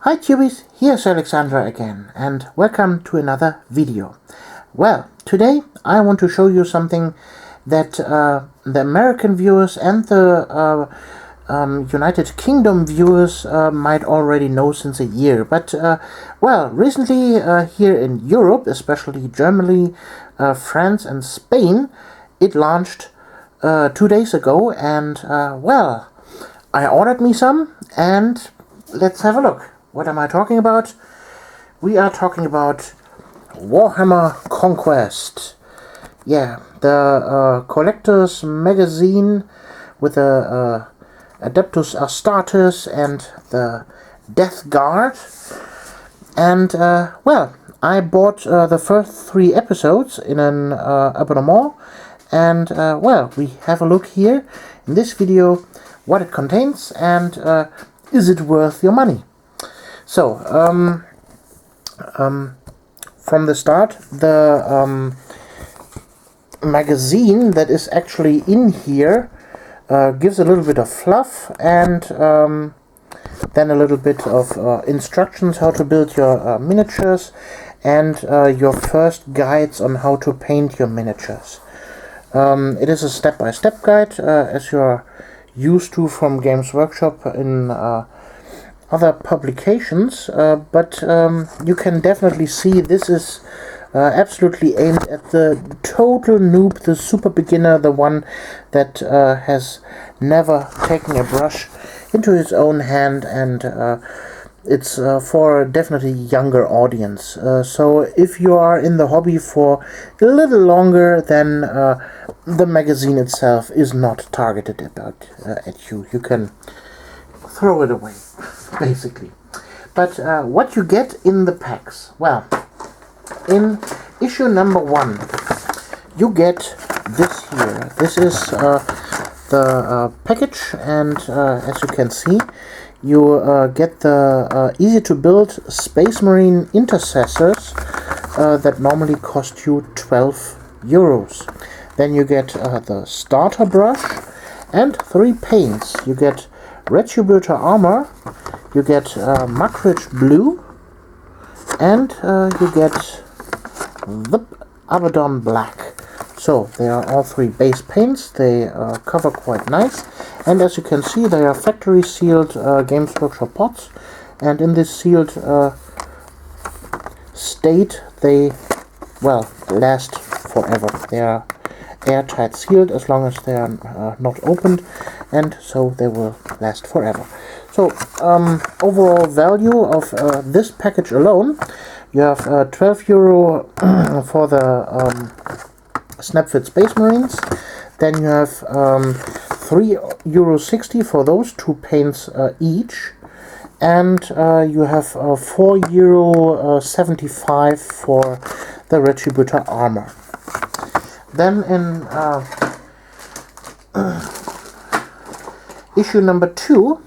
Hi Tubies, here's Alexandra again, and welcome to another video. Well, today I want to show you something that the American viewers and the United Kingdom viewers might already know since a year. But, well, recently here in Europe, especially Germany, France and Spain, it launched 2 days ago, and, well, I ordered me some, and let's have a look. What am I talking about? We are talking about Warhammer Conquest. Yeah, the collector's magazine with the Adeptus Astartes and the Death Guard. And, well, I bought the first 3 episodes in an abonnement. And, well, we have a look here in this video what it contains and is it worth your money? So, from the start, the magazine that is actually in here gives a little bit of fluff and then a little bit of instructions how to build your miniatures and your first guides on how to paint your miniatures. It is a step-by-step guide, as you're used to from Games Workshop in other publications, but you can definitely see this is absolutely aimed at the total noob, the super beginner, the one that has never taken a brush into his own hand, and it's for a definitely younger audience. So if you are in the hobby for a little longer, then the magazine itself is not targeted at you. You can throw it away, basically. But what you get in the packs? Well, in issue number 1, you get this here. This is the package, and as you can see, you get the easy-to-build Space Marine intercessors that normally cost you 12 euros. Then you get the starter brush and 3 paints. You get Retributor armor, you get Makrit blue, and you get the Abaddon black. So they are all 3 base paints. They cover quite nice, and as you can see, they are factory sealed Games Workshop pots, and in this sealed state they, well, last forever. They are airtight sealed as long as they are not opened, and so they will last forever. So overall value of this package alone, you have 12 euro for the Snapfit Space Marines, then you have 3.60 euro for those 2 paints each, and you have 4.75 euro for the Retributor armor. Then in issue number 2,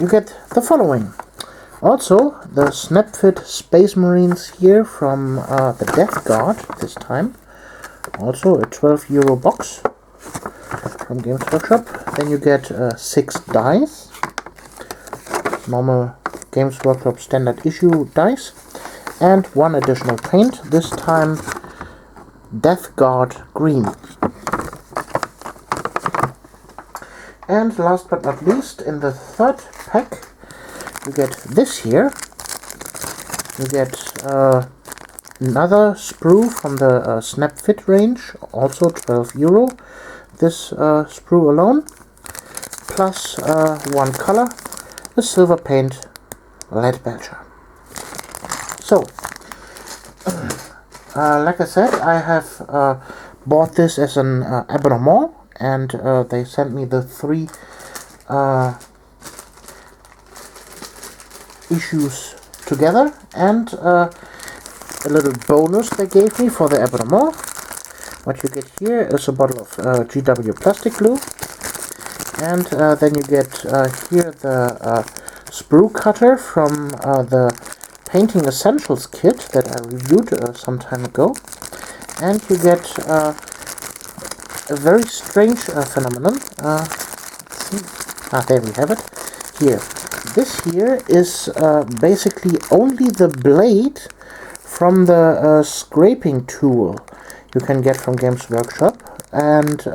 you get the following. Also, the Snapfit Space Marines here from the Death Guard this time. Also a 12 euro box from Games Workshop. Then you get 6 dice. Normal Games Workshop standard issue dice. And 1 additional paint, this time Death Guard green. And last but not least, in the 3rd pack, you get this here. You get another sprue from the Snapfit range, also 12 euro. This sprue alone, plus 1 color, the silver paint Lead Belcher. So, like I said, I have bought this as an abonnement, and they sent me the 3 issues together, and a little bonus they gave me for the abonnement. What you get here is a bottle of GW plastic glue, and then you get here the sprue cutter from the Painting Essentials kit that I reviewed some time ago, and you get a very strange phenomenon. Let's see. There we have it. Here, this here is basically only the blade from the scraping tool you can get from Games Workshop, and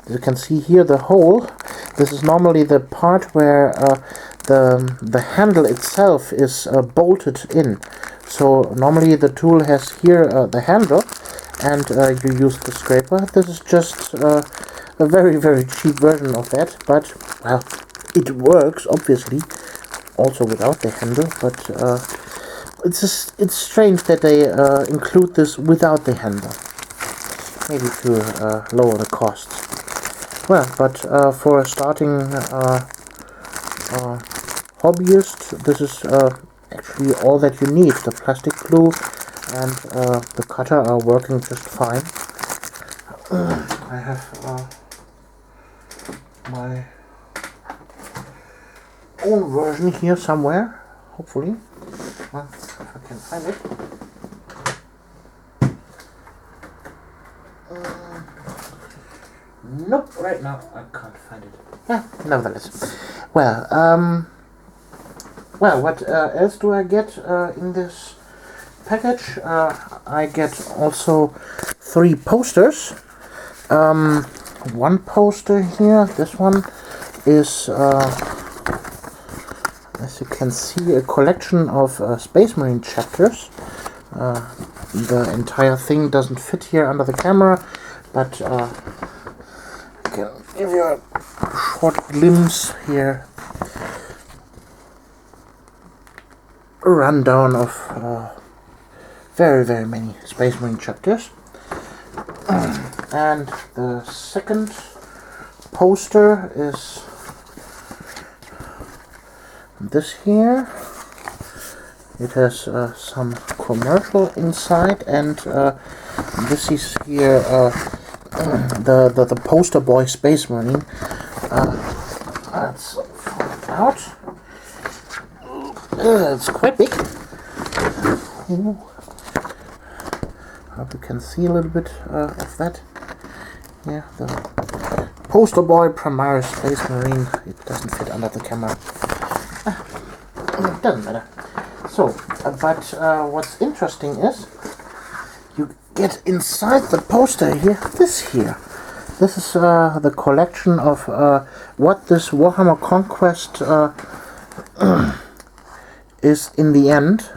you can see here the hole. This is normally the part where the handle itself is bolted in. So normally the tool has here the handle, and you use the scraper. This is just a very, very cheap version of that, but well, it works obviously also without the handle, but it's strange that they include this without the handle. Maybe to lower the costs. Well, but for a starting hobbyist, this is actually all that you need. The plastic glue and the cutter are working just fine. I have my own version here somewhere, hopefully. Well, if I can find it. Nope, right now I can't find it. Nevertheless. Well, what else do I get in this package? I get also 3 posters. One poster here, this one is, as you can see, a collection of Space Marine chapters. The entire thing doesn't fit here under the camera, but I can give you a short glimpse here. A rundown of very, very many Space Marine chapters. And the second poster is this here. It has some commercial inside, and this is here the poster boy Space Marine. Let's find out. It's quite big. Ooh. Hope you can see a little bit of that. Yeah, the poster boy Primaris Space Marine. It doesn't fit under the camera. It doesn't matter. So, but what's interesting is you get inside the poster here, this here. This is the collection of what this Warhammer Conquest is in the end.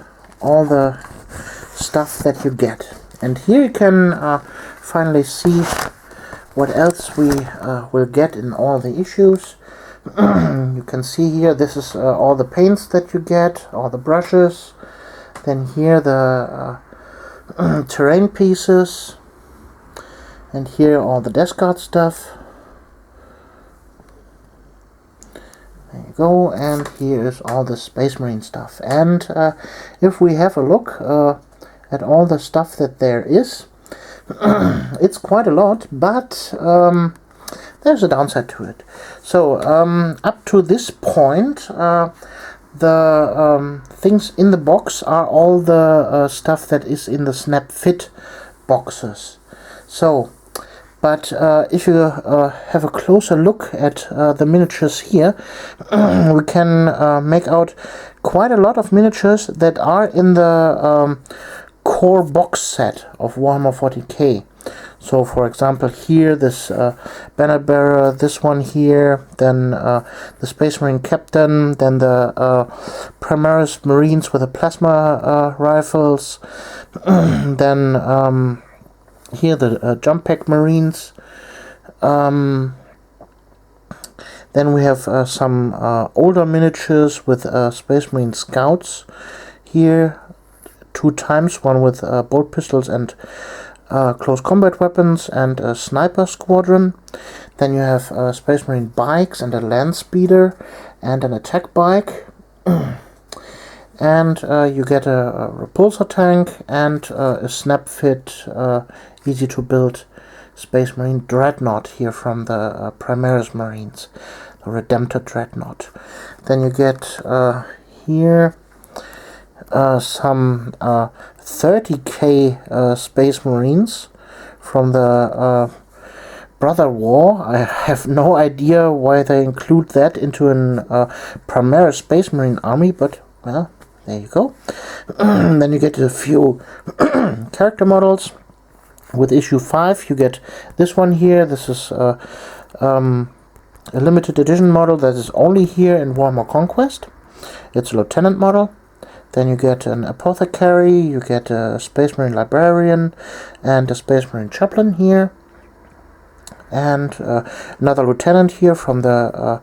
All the stuff that you get. And here you can finally see what else we will get in all the issues. You can see here, this is all the paints that you get, all the brushes. Then here the terrain pieces. And here all the desk art stuff. There you go, and here is all the Space Marine stuff. And if we have a look at all the stuff that there is, it's quite a lot, but there's a downside to it. So up to this point, the things in the box are all the stuff that is in the Snap Fit boxes. So, but if you have a closer look at the miniatures here, we can make out quite a lot of miniatures that are in the core box set of Warhammer 40k. So, for example, here this banner bearer, this one here, then the Space Marine Captain, then the Primaris Marines with the plasma rifles, then here the Jump Pack Marines. Then we have some older miniatures with Space Marine Scouts here, 2 times, one with bolt pistols and close combat weapons, and a sniper squadron. Then you have Space Marine bikes and a land speeder and an attack bike. And you get a repulsor tank and a snap fit, easy to build Space Marine Dreadnought here from the Primaris Marines, the Redemptor Dreadnought. Then you get here some 30k Space Marines from the Brother War. I have no idea why they include that into an Primaris Space Marine army, but, well, there you go. Then you get a few character models. With issue 5, you get this one here. This is a limited edition model that is only here in Warhammer Conquest. It's a lieutenant model. Then you get an apothecary, you get a Space Marine librarian, and a Space Marine chaplain here. And another lieutenant here from the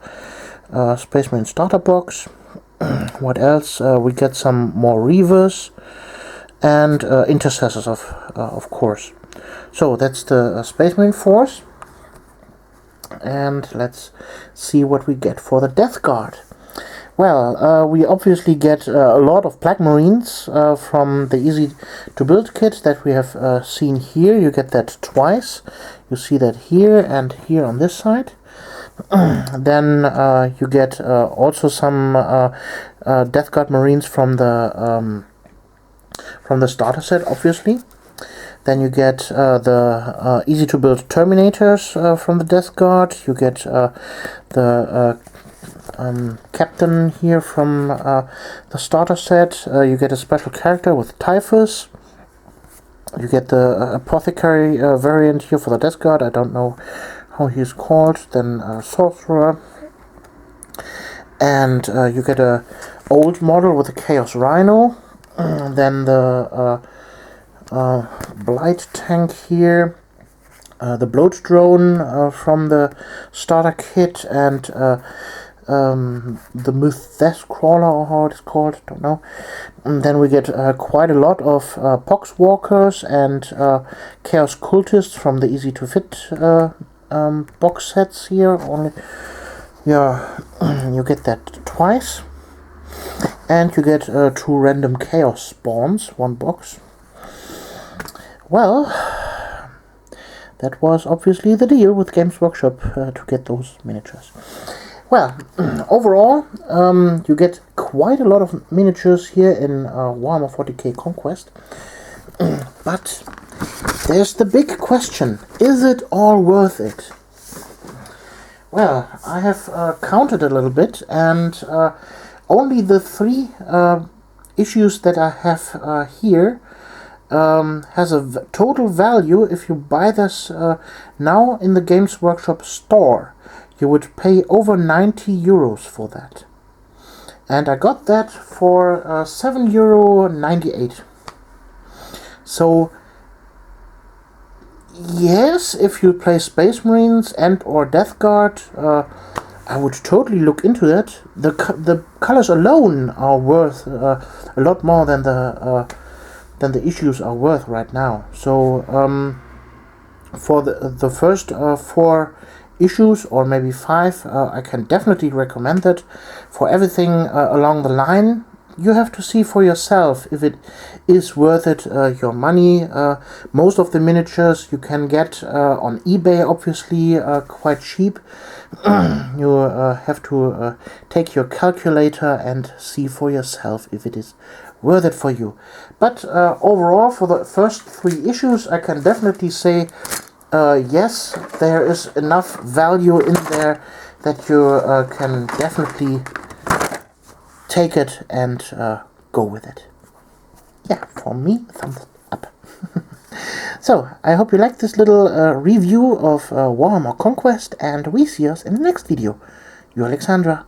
Space Marine starter box. What else? We get some more reavers and intercessors, of course. So that's the Space Marine force. And let's see what we get for the Death Guard. Well, we obviously get a lot of Black Marines from the easy to build kit that we have seen here. You get that twice. You see that here and here on this side. Then you get also some Death Guard Marines from the starter set, obviously. Then you get the easy to build Terminators from the Death Guard. You get the captain here from the starter set. You get a special character with Typhus. You get the apothecary variant here for the Death Guard. I don't know how he's called. Then sorcerer. And you get a old model with a Chaos Rhino. Then the Blight tank here. The Bloat drone from the starter kit, and the Myth Death Crawler, or how it is called, don't know. And then we get quite a lot of Poxwalkers and Chaos Cultists from the Easy to Fit box sets here. Only, yeah, you get that twice. And you get 2 random Chaos Spawns, 1 box. Well, that was obviously the deal with Games Workshop to get those miniatures. Well, overall, you get quite a lot of miniatures here in Warhammer 40k Conquest. But there's the big question: is it all worth it? Well, I have counted a little bit, and only the 3 issues that I have here has a total value. If you buy this now in the Games Workshop store, you would pay over 90 euros for that. And I got that for €7.98. So, yes, if you play Space Marines and or Death Guard, I would totally look into that. The colors alone are worth a lot more than the issues are worth right now. So, for the first 4 issues, or maybe 5, I can definitely recommend that. For everything along the line, you have to see for yourself if it is worth it, your money. Most of the miniatures you can get on eBay, obviously, quite cheap. You have to take your calculator and see for yourself if it is worth it for you. But overall, for the first 3 issues, I can definitely say yes, there is enough value in there that you can definitely take it and go with it. Yeah, for me, thumbs up. So, I hope you liked this little review of Warhammer Conquest, and we see us in the next video. You, Alexandra.